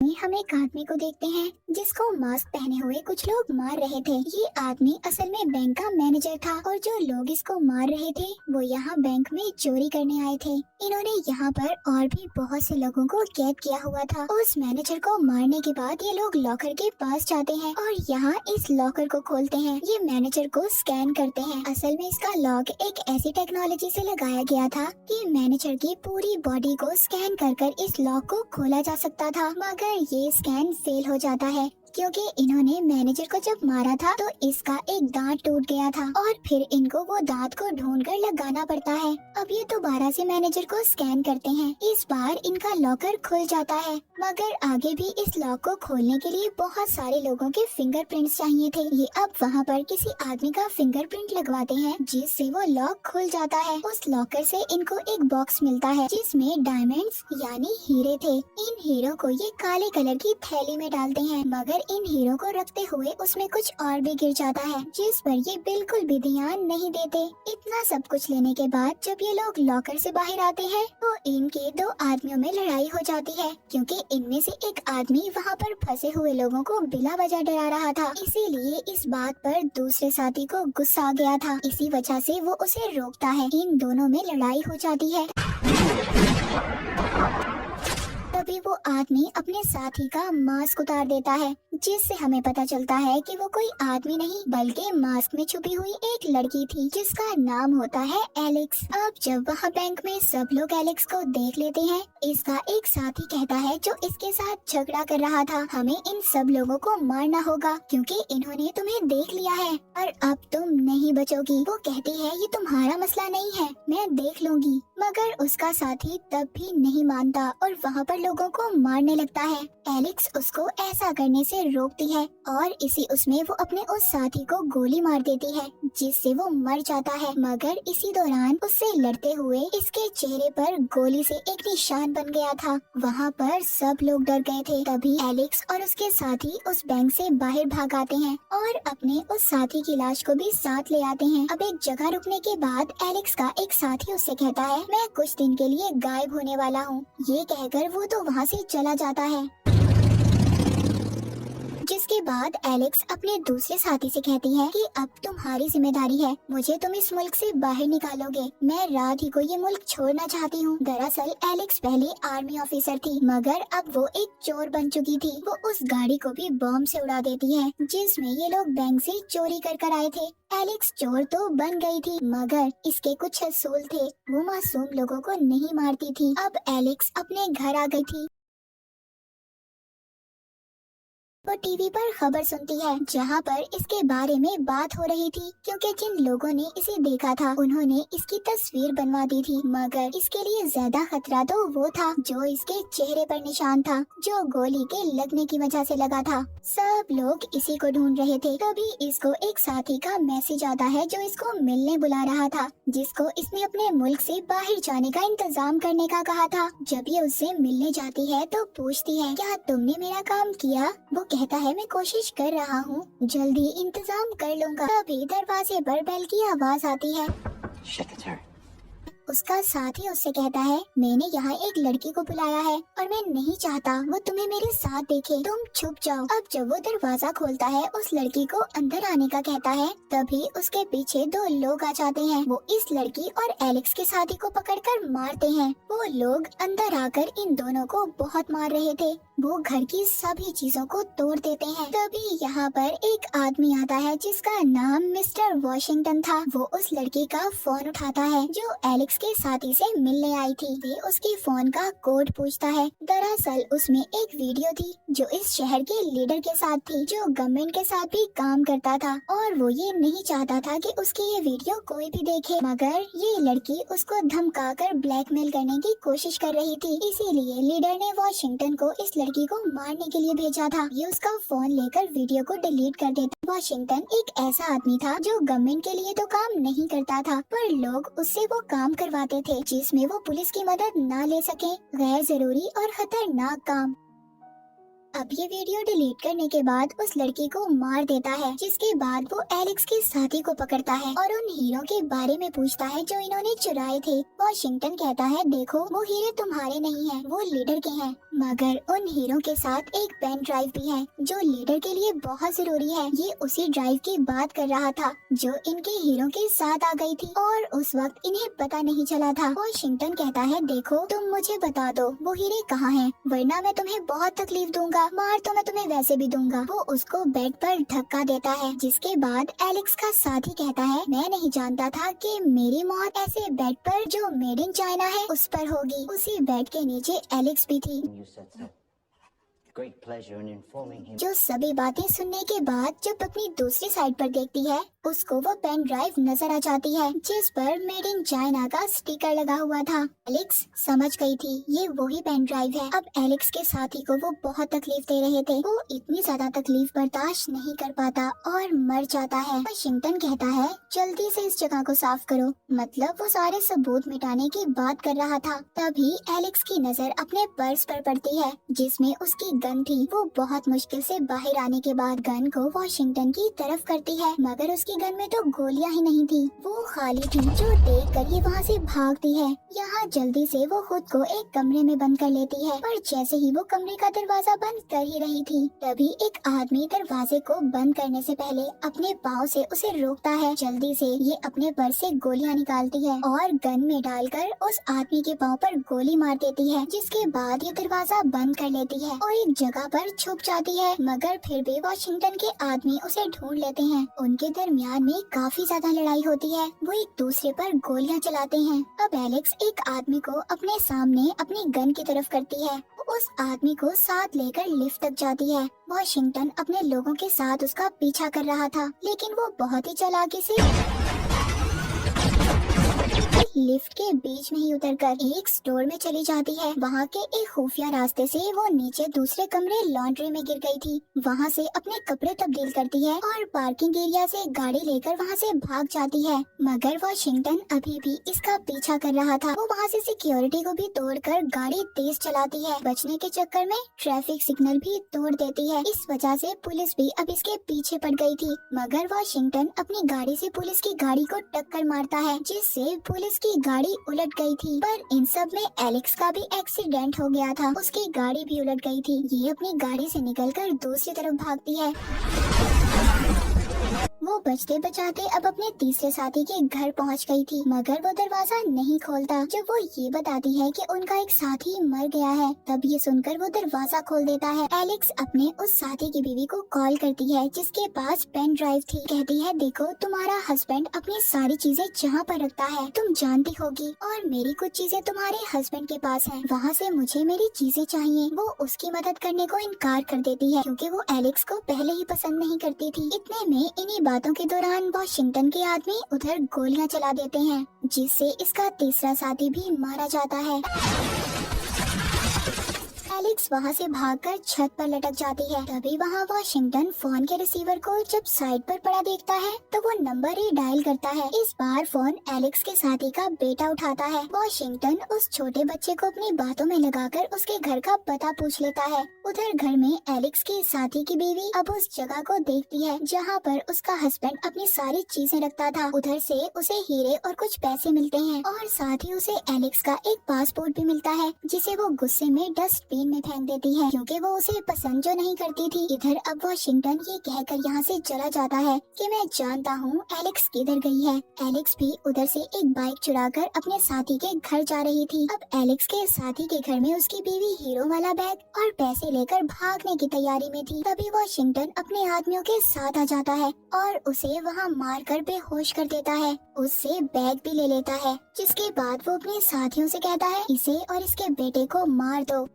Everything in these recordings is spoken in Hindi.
में हम एक आदमी को देखते हैं जिसको मास्क पहने हुए कुछ लोग मार रहे थे। ये आदमी असल में बैंक का मैनेजर था और जो लोग इसको मार रहे थे वो यहाँ बैंक में चोरी करने आए थे। इन्होंने यहाँ पर और भी बहुत से लोगों को कैद किया हुआ था। उस मैनेजर को मारने के बाद ये लोग लॉकर के पास जाते हैं और यहाँ इस लॉकर को खोलते हैं। ये मैनेजर को स्कैन करते हैं। असल में इसका लॉक एक ऐसी टेक्नोलॉजी से लगाया गया था कि मैनेजर की पूरी बॉडी को स्कैन कर इस लॉक को खोला जा सकता था, मगर ये स्कैन फेल हो जाता है क्योंकि इन्होंने मैनेजर को जब मारा था तो इसका एक दांत टूट गया था और फिर इनको वो दांत को ढूंढकर लगाना पड़ता है। अब ये दोबारा से मैनेजर को स्कैन करते हैं। इस बार इनका लॉकर खुल जाता है, मगर आगे भी इस लॉक को खोलने के लिए बहुत सारे लोगों के फिंगरप्रिंट्स चाहिए थे। ये अब वहाँ पर किसी आदमी का फिंगरप्रिंट लगवाते हैं जिससे वो लॉक खुल जाता है। उस लॉकर से इनको एक बॉक्स मिलता है जिसमें डायमंड्स यानी हीरे थे। इन हीरो को ये काले कलर की थैली में डालते हैं, मगर इन हीरो को रखते हुए उसमें कुछ और भी गिर जाता है जिस पर ये बिल्कुल भी ध्यान नहीं देते। इतना सब कुछ लेने के बाद जब ये लोग लॉकर से बाहर आते हैं तो इनके दो आदमियों में लड़ाई हो जाती है क्योंकि इनमें से एक आदमी वहाँ पर फंसे हुए लोगों को बिला वजह डरा रहा था। इसीलिए इस बात पर दूसरे साथी को गुस्सा आ गया था। इसी वजह से वो उसे रोकता है। इन दोनों में लड़ाई हो जाती है। तभी वो आदमी अपने साथी का मास्क उतार देता है जिससे हमें पता चलता है कि वो कोई आदमी नहीं बल्कि मास्क में छुपी हुई एक लड़की थी जिसका नाम होता है एलेक्स। अब जब वहाँ बैंक में सब लोग एलेक्स को देख लेते हैं, इसका एक साथी कहता है जो इसके साथ झगड़ा कर रहा था, हमें इन सब लोगों को मारना होगा क्योंकि इन्होंने तुम्हें देख लिया है और अब तुम नहीं बचोगी। वो कहती है ये तुम्हारा मसला नहीं है, मैं देख लूंगी, मगर उसका साथी तब भी नहीं मानता और वहाँ पर लोगों को मारने लगता है। एलेक्स उसको ऐसा करने से रोकती है और इसी उसमें वो अपने उस साथी को गोली मार देती है जिससे वो मर जाता है, मगर इसी दौरान उससे लड़ते हुए इसके चेहरे पर गोली से एक निशान बन गया था। वहाँ पर सब लोग डर गए थे। तभी एलेक्स और उसके साथी उस बैंक से बाहर भाग आते हैं और अपने उस साथी की लाश को भी साथ ले आते हैं। अब एक जगह रुकने के बाद एलेक्स का एक साथी उससे कहता है मैं कुछ दिन के लिए गायब होने वाला हूँ। ये कहकर वो तो वहाँ से चला जाता है, जिसके बाद एलेक्स अपने दूसरे साथी से कहती है कि अब तुम्हारी जिम्मेदारी है, मुझे तुम इस मुल्क से बाहर निकालोगे। मैं रात ही को ये मुल्क छोड़ना चाहती हूँ। दरअसल एलेक्स पहले आर्मी ऑफिसर थी, मगर अब वो एक चोर बन चुकी थी। वो उस गाड़ी को भी बम से उड़ा देती है जिसमें ये लोग बैंक से चोरी कर आए थे। एलेक्स चोर तो बन गई थी, मगर इसके कुछ असूल थे। वो मासूम लोगों को नहीं मारती थी। अब एलेक्स अपने घर आ गई थी। वो टीवी पर खबर सुनती है जहाँ पर इसके बारे में बात हो रही थी क्योंकि जिन लोगों ने इसे देखा था उन्होंने इसकी तस्वीर बनवा दी थी, मगर इसके लिए ज्यादा खतरा तो वो था जो इसके चेहरे पर निशान था जो गोली के लगने की वजह से लगा था। सब लोग इसी को ढूंढ रहे थे। तभी इसको एक साथी का मैसेज आता है जो इसको मिलने बुला रहा था, जिसको इसने अपने मुल्क से बाहर जाने का इंतजाम करने का कहा था। जब ये उससे मिलने जाती है तो पूछती है क्या तुमने मेरा काम किया? वो कहता है मैं कोशिश कर रहा हूँ, जल्दी इंतजाम कर लूँगा। तभी दरवाजे पर बेल की आवाज आती है। उसका साथी उससे कहता है मैंने यहाँ एक लड़की को बुलाया है और मैं नहीं चाहता वो तुम्हें मेरे साथ देखे, तुम छुप जाओ। अब जब वो दरवाजा खोलता है उस लड़की को अंदर आने का कहता है, तभी उसके पीछे दो लोग आ जाते हैं। वो इस लड़की और एलेक्स के साथी को पकड़कर मारते हैं। वो लोग अंदर आकर इन दोनों को बहुत मार रहे थे। वो घर की सभी चीजों को तोड़ देते हैं। तभी यहाँ पर एक आदमी आता है जिसका नाम मिस्टर वॉशिंगटन था। वो उस लड़की का फोन उठाता है जो एलेक्स के साथी से मिलने आई थी। वे उसके फोन का कोड पूछता है। दरअसल उसमें एक वीडियो थी जो इस शहर के लीडर के साथ थी जो गवर्नमेंट के साथ भी काम करता था और वो ये नहीं चाहता था कि उसकी ये वीडियो कोई भी देखे, मगर ये लड़की उसको धमकाकर ब्लैकमेल करने की कोशिश कर रही थी। इसीलिए लीडर ने वॉशिंगटन को इस लड़की को मारने के लिए भेजा था। ये उसका फोन लेकर वीडियो को डिलीट कर देता। वॉशिंगटन एक ऐसा आदमी था जो गवर्नमेंट के लिए तो काम नहीं करता था, पर लोग उससे वो काम करवाते थे जिसमें वो पुलिस की मदद ना ले सके। गैर जरूरी और खतरनाक काम। अब ये वीडियो डिलीट करने के बाद उस लड़की को मार देता है, जिसके बाद वो एलेक्स के साथी को पकड़ता है और उन हीरो के बारे में पूछता है जो इन्होंने चुराए थे। वॉशिंगटन कहता है, देखो वो हीरे तुम्हारे नहीं हैं, वो लीडर के हैं, मगर उन हीरो के साथ एक पेन ड्राइव भी है जो लीडर के लिए बहुत जरूरी है। ये उसी ड्राइव की बात कर रहा था जो इनके हीरो के साथ आ गई थी और उस वक्त इन्हें पता नहीं चला था। वॉशिंगटन कहता है, देखो तुम मुझे बता दो वो हीरे कहाँ हैं, वरना मैं तुम्हें बहुत तकलीफ दूंगा, मार तो मैं तुम्हें वैसे भी दूंगा। वो उसको बेड पर धक्का देता है, जिसके बाद एलेक्स का साथी कहता है, मैं नहीं जानता था कि मेरी मौत ऐसे बेड पर जो मेड इन चाइना है उस पर होगी। उसी बेड के नीचे एलेक्स भी थी। जो सभी बातें सुनने के बाद जब अपनी दूसरी साइड पर देखती है, उसको वो पेन ड्राइव नजर आ जाती है जिस पर मेड इन चाइना का स्टिकर लगा हुआ था। एलेक्स समझ गई थी ये वही पेन ड्राइव है। अब एलेक्स के साथी को वो बहुत तकलीफ दे रहे थे, वो इतनी ज्यादा तकलीफ बर्दाश्त नहीं कर पाता और मर जाता है। वाशिंगटन कहता है, जल्दी से इस जगह को साफ करो, मतलब वो सारे सबूत मिटाने की बात कर रहा था। तभी एलेक्स की नजर अपने पर्स पर पड़ती है जिसमें उसकी गन थी। वो बहुत मुश्किल से बाहर आने के बाद गन को वाशिंगटन की तरफ करती है, मगर उसकी गन में तो गोलियां ही नहीं थी, वो खाली थी, जो देख कर ये वहाँ से भागती है। यहाँ जल्दी से वो खुद को एक कमरे में बंद कर लेती है, पर जैसे ही वो कमरे का दरवाजा बंद कर ही रही थी, तभी एक आदमी दरवाजे को बंद करने से पहले अपने पाँव से उसे रोकता है। जल्दी से ये अपने पर्स से गोलियां निकालती है और गन में डालकर उस आदमी के पाँव पर गोली मार देती है, जिसके बाद ये दरवाजा बंद कर लेती है और एक जगह पर छुप जाती है। मगर फिर भी वाशिंगटन के आदमी उसे ढूंढ लेते हैं। उनके दरमियान में काफी ज्यादा लड़ाई होती है, वो एक दूसरे पर गोलियां चलाते हैं। अब एलेक्स एक आदमी को अपने सामने अपनी गन की तरफ करती है, उस आदमी को साथ लेकर लिफ्ट तक जाती है। वाशिंगटन अपने लोगों के साथ उसका पीछा कर रहा था, लेकिन वो बहुत ही चालाकी से लिफ्ट के बीच में ही उतरकर एक स्टोर में चली जाती है। वहाँ के एक खुफिया रास्ते से वो नीचे दूसरे कमरे लॉन्ड्री में गिर गई थी। वहाँ से अपने कपड़े तब्दील करती है और पार्किंग एरिया से गाड़ी लेकर वहाँ से भाग जाती है, मगर वाशिंगटन अभी भी इसका पीछा कर रहा था। वो वहाँ से सिक्योरिटी को भी तोड़कर गाड़ी तेज चलाती है। बचने के चक्कर में ट्रैफिक सिग्नल भी तोड़ देती है। इस वजह से पुलिस भी अब इसके पीछे पड़ गई थी, मगर वाशिंगटन अपनी गाड़ी से पुलिस की गाड़ी को टक्कर मारता है, जिससे पुलिस की गाड़ी उलट गई थी। पर इन सब में एलेक्स का भी एक्सीडेंट हो गया था, उसकी गाड़ी भी उलट गई थी। ये अपनी गाड़ी से निकलकर दूसरी तरफ भागती है। वो बचते बचाते अब अपने तीसरे साथी के घर पहुंच गई थी, मगर वो दरवाजा नहीं खोलता। जब वो ये बताती है कि उनका एक साथी मर गया है, तब ये सुनकर वो दरवाजा खोल देता है। एलेक्स अपने उस साथी की बीवी को कॉल करती है जिसके पास पेन ड्राइव थी। कहती है, देखो तुम्हारा हस्बैंड अपनी सारी चीजें जहाँ पर रखता है तुम जानती होगी, और मेरी कुछ चीजें तुम्हारे हस्बैंड के पास हैं, वहाँ से मुझे मेरी चीजें चाहिए। वो उसकी मदद करने को इनकार कर देती है क्योंकि वो एलेक्स को पहले ही पसंद नहीं करती थी। इतने में इन्हीं बातों के दौरान वाशिंगटन के आदमी उधर गोलियां चला देते हैं, जिससे इसका तीसरा साथी भी मारा जाता है। एलेक्स वहाँ से भागकर छत पर लटक जाती है। तभी वहाँ वाशिंगटन फोन के रिसीवर को जब साइड पर पड़ा देखता है तो वो नंबर ही डायल करता है। इस बार फोन एलेक्स के साथी का बेटा उठाता है। वाशिंगटन उस छोटे बच्चे को अपनी बातों में लगाकर उसके घर का पता पूछ लेता है। उधर घर में एलेक्स के साथी की बीवी अब उस जगह को देखती है जहाँ पर उसका हस्बैंड अपनी सारी चीजें रखता था। उधर से उसे हीरे और कुछ पैसे मिलते हैं और साथ ही उसे एलेक्स का एक पासपोर्ट भी मिलता है, जिसे वो गुस्से में डस्टबिन में फेंक देती है क्योंकि वो उसे पसंद जो नहीं करती थी। इधर अब वाशिंगटन ये कहकर यहाँ से चला जाता है कि मैं जानता हूँ एलेक्स किधर गई है। एलेक्स भी उधर से एक बाइक चुराकर अपने साथी के घर जा रही थी। अब एलेक्स के साथी के घर में उसकी बीवी हीरो वाला बैग और पैसे लेकर भागने की तैयारी में थी। तभी वाशिंगटन अपने आदमियों के साथ आ जाता है और उसे वहाँ मार कर बेहोश कर देता है। उससे बैग भी ले लेता है, जिसके बाद वो अपने साथियों से कहता है, इसे और इसके बेटे को मार दो।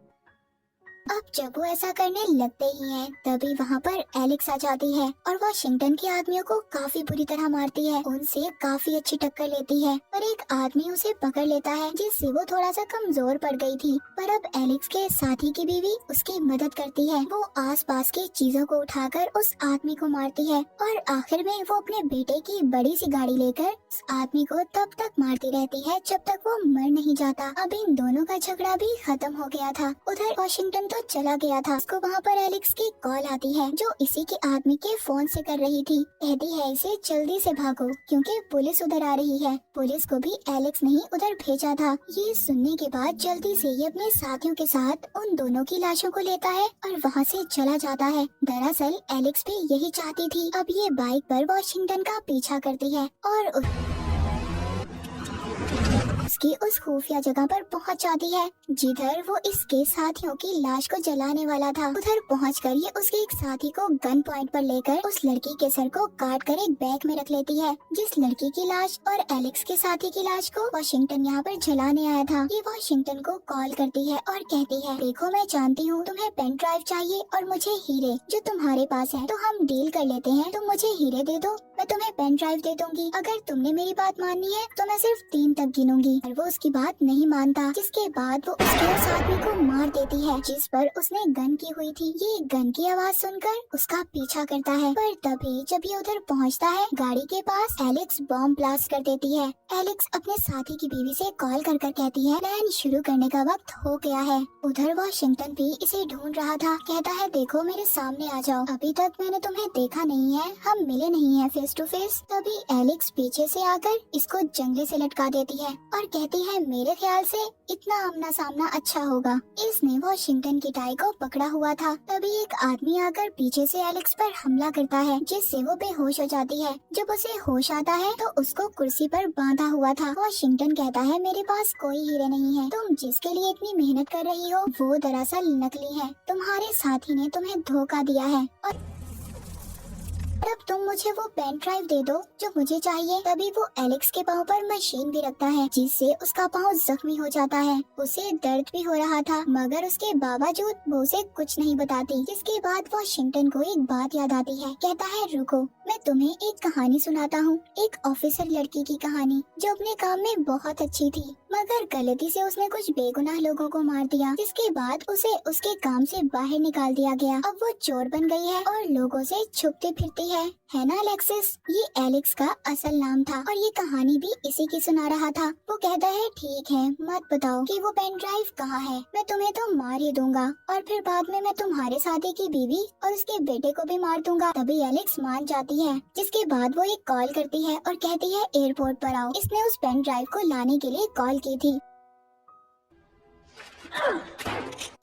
अब जब वो ऐसा करने लगते ही हैं, तभी वहाँ पर एलेक्स आ जाती है और वाशिंगटन के आदमियों को काफी बुरी तरह मारती है। उनसे काफी अच्छी टक्कर लेती है और एक आदमी उसे पकड़ लेता है, जिससे वो थोड़ा सा कमजोर पड़ गई थी। पर अब एलेक्स के साथी की बीवी उसकी मदद करती है। वो आसपास की चीजों को उठाकर उस आदमी को मारती है और आखिर में वो अपने बेटे की बड़ी सी गाड़ी लेकर उस आदमी को तब तक मारती रहती है जब तक वो मर नहीं जाता। अब इन दोनों का झगड़ा भी खत्म हो गया था। उधर वाशिंगटन तो चला गया था। उसको वहाँ पर एलेक्स की कॉल आती है जो इसी के आदमी के फोन से कर रही थी। कहती है इसे जल्दी से भागो क्योंकि पुलिस उधर आ रही है। पुलिस को भी एलेक्स ने ही उधर भेजा था। ये सुनने के बाद जल्दी से ये अपने साथियों के साथ उन दोनों की लाशों को लेता है और वहाँ से चला जाता है। दरअसल एलेक्स भी यही चाहती थी। अब ये बाइक पर वॉशिंगटन का पीछा करती है और उसकी उस खुफिया जगह पर पहुंच जाती है जिधर वो इसके साथियों की लाश को जलाने वाला था। उधर पहुंचकर ये उसके एक साथी को गन पॉइंट पर लेकर उस लड़की के सर को काट कर एक बैग में रख लेती है। जिस लड़की की लाश और एलेक्स के साथी की लाश को वॉशिंगटन यहाँ पर जलाने आया था। ये वॉशिंगटन को कॉल करती है और कहती है देखो मैं जानती हूँ तुम्हें पेन ड्राइव चाहिए और मुझे हीरे जो तुम्हारे पास है, तो हम डील कर लेते हैं। तुम मुझे हीरे दे दो, मैं तुम्हें पेन ड्राइव दे दूंगी। अगर तुमने मेरी बात माननी है तो मैं सिर्फ 3 तक गिनूंगी। और वो उसकी बात नहीं मानता, जिसके बाद वो उसके उस आदमी को मार देती है जिस पर उसने गन की हुई थी। ये गन की आवाज सुनकर उसका पीछा करता है, पर तभी जब ये उधर पहुंचता है गाड़ी के पास, एलेक्स बॉम्ब ब्लास्ट कर देती है। एलेक्स अपने साथी की बीवी से कॉल कर कहती है प्लान शुरू करने का वक्त हो गया है। उधर वॉशिंगटन भी इसे ढूंढ रहा था। कहता है देखो मेरे सामने आ जाओ, अभी तक मैंने तुम्हें देखा नहीं है, हम मिले नहीं है फेस टू फेस। तभी एलेक्स पीछे से आकर इसको जंगले से लटका देती है और कहती है मेरे ख्याल से इतना आमना सामना अच्छा होगा। इसने वॉशिंगटन की टाई को पकड़ा हुआ था। तभी एक आदमी आकर पीछे से एलेक्स पर हमला करता है जिससे वो बेहोश हो जाती है। जब उसे होश आता है तो उसको कुर्सी पर बांधा हुआ था। वॉशिंगटन कहता है मेरे पास कोई हीरे नहीं है, तुम जिसके लिए इतनी मेहनत कर रही हो वो दरअसल नकली है, तुम्हारे साथी ने तुम्हें धोखा दिया है और अब तुम मुझे वो पेन ड्राइव दे दो जो मुझे चाहिए। तभी वो एलेक्स के पाँव पर मशीन भी रखता है जिससे उसका पाँव जख्मी हो जाता है। उसे दर्द भी हो रहा था मगर उसके बावजूद वो उसे कुछ नहीं बताती। जिसके बाद वॉशिंगटन को एक बात याद आती है। कहता है रुको, मैं तुम्हें एक कहानी सुनाता हूँ, एक ऑफिसर लड़की की कहानी जो अपने काम में बहुत अच्छी थी मगर गलती से उसने कुछ बेगुनाह लोगों को मार दिया। जिसके बाद उसे उसके काम से बाहर निकाल दिया गया। अब वो चोर बन गई है और लोगों से छुपती फिरती है ना एलेक्सिस। ये एलेक्स का असल नाम था और ये कहानी भी इसी की सुना रहा था। वो कहता है ठीक है, मत बताओ कि वो पेन ड्राइव कहाँ है, मैं तुम्हें तो मार ही दूंगा और फिर बाद में मैं तुम्हारे साथी की बीवी और उसके बेटे को भी मार दूंगा। तभी एलेक्स मान जाती है। जिसके बाद वो एक कॉल करती है और कहती है एयरपोर्ट पर आओ। इसने उस पेन ड्राइव को लाने के लिए कॉल की थी।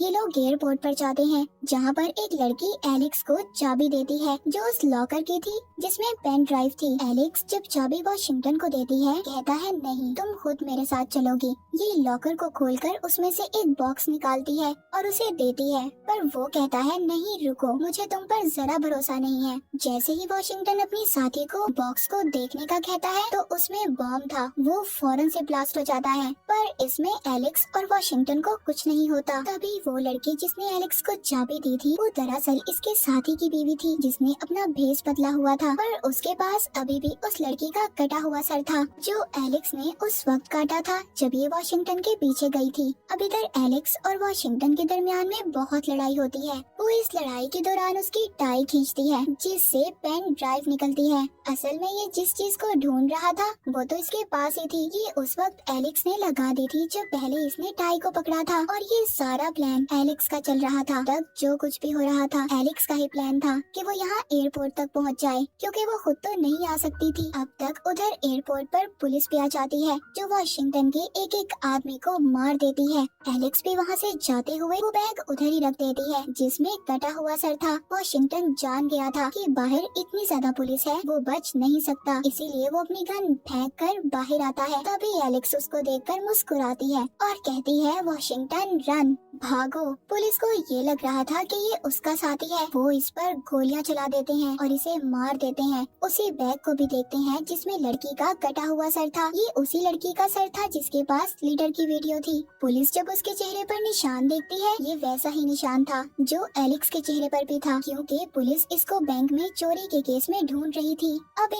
ये लोग एयरपोर्ट पर जाते हैं जहाँ पर एक लड़की एलेक्स को चाबी देती है जो उस लॉकर की थी जिसमें पेन ड्राइव थी। एलेक्स जब चाबी वॉशिंगटन को देती है कहता है नहीं, तुम खुद मेरे साथ चलोगी। ये लॉकर को खोलकर उसमें से एक बॉक्स निकालती है और उसे देती है, पर वो कहता है नहीं रुको, मुझे तुम पर जरा भरोसा नहीं है। जैसे ही वॉशिंगटन अपनी साथी को बॉक्स को देखने का कहता है तो उसमें बॉम्ब था, वो फौरन से ब्लास्ट हो जाता है। पर इसमें एलेक्स और वॉशिंगटन को कुछ नहीं होता। तभी वो लड़की जिसने एलेक्स को चाबी दी थी वो दरअसल इसके साथी की बीवी थी जिसने अपना भेस बदला हुआ था, पर उसके पास अभी भी उस लड़की का कटा हुआ सर था जो एलेक्स ने उस वक्त काटा था जब ये वॉशिंगटन के पीछे गई थी। अब इधर एलेक्स और वॉशिंगटन के दरमियान में बहुत लड़ाई होती है। वो इस लड़ाई के दौरान उसकी टाई खींचती है जिससे पेन ड्राइव निकलती है। असल में ये जिस चीज को ढूंढ रहा था वो तो इसके पास ही थी। ये उस वक्त एलेक्स ने लगा दी थी जब पहले इसने टाई को पकड़ा था और ये सारा प्लान एलेक्स का चल रहा था। तब जो कुछ भी हो रहा था एलेक्स का ही प्लान था कि वो यहाँ एयरपोर्ट तक पहुँच जाए क्योंकि वो खुद तो नहीं आ सकती थी। अब तक उधर एयरपोर्ट पर पुलिस भी आ जाती है जो वॉशिंगटन के एक एक आदमी को मार देती है। एलेक्स भी वहाँ से जाते हुए वो बैग उधर ही रख देती है जिसमें कटा हुआ सर था। वॉशिंगटन जान गया था कि बाहर इतनी ज्यादा पुलिस है वो बच नहीं सकता, इसीलिए वो अपनी गन फेंक कर बाहर आता है। तभी एलेक्स उसको देखकर मुस्कुराती है और कहती है वॉशिंगटन रन, भागो। पुलिस को ये लग रहा था कि ये उसका साथी है। वो इस पर गोलियां चला देते हैं और इसे मार देते हैं। उसी बैग को भी देखते हैं जिसमें लड़की का कटा हुआ सर था। ये उसी लड़की का सर था जिसके पास लीडर की वीडियो थी। पुलिस जब उसके चेहरे पर निशान देखती है ये वैसा ही निशान था जो एलेक्स के चेहरे पर भी था क्योंकि पुलिस इसको बैंक में चोरी के केस में ढूंढ रही थी। अब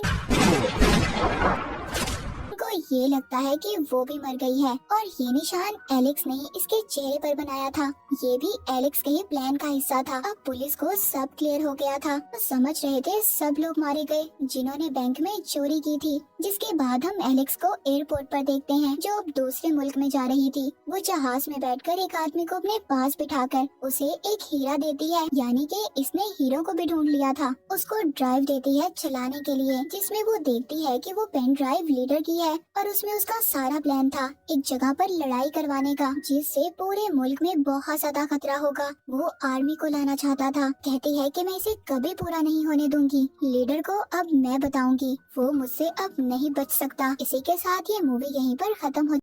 इनको ये लगता है कि वो भी मर गई है और ये निशान एलेक्स ने इसके चेहरे पर बनाया था। ये भी एलेक्स के ही प्लान का हिस्सा था। अब पुलिस को सब क्लियर हो गया था। वो समझ रहे थे सब लोग मारे गए जिन्होंने बैंक में चोरी की थी। जिसके बाद हम एलेक्स को एयरपोर्ट पर देखते हैं जो अब दूसरे मुल्क में जा रही थी। वो जहाज में बैठकर एक आदमी को अपने पास बिठाकर उसे एक हीरा देती है, यानी कि इसने हीरो को भी ढूंढ लिया था। उसको ड्राइव देती है चलाने के लिए, जिसमें वो देखती है कि वो पेन ड्राइव लीडर की है और उसमें उसका सारा प्लान था एक जगह पर लड़ाई करवाने का, जिससे पूरे मुल्क में बहुत ज्यादा खतरा होगा। वो आर्मी को लाना चाहता था। कहती है कि मैं इसे कभी पूरा नहीं होने दूंगी। लीडर को अब मैं बताऊंगी, वो मुझसे अब नहीं बच सकता। इसी के साथ ये मूवी यहीं पर खत्म हो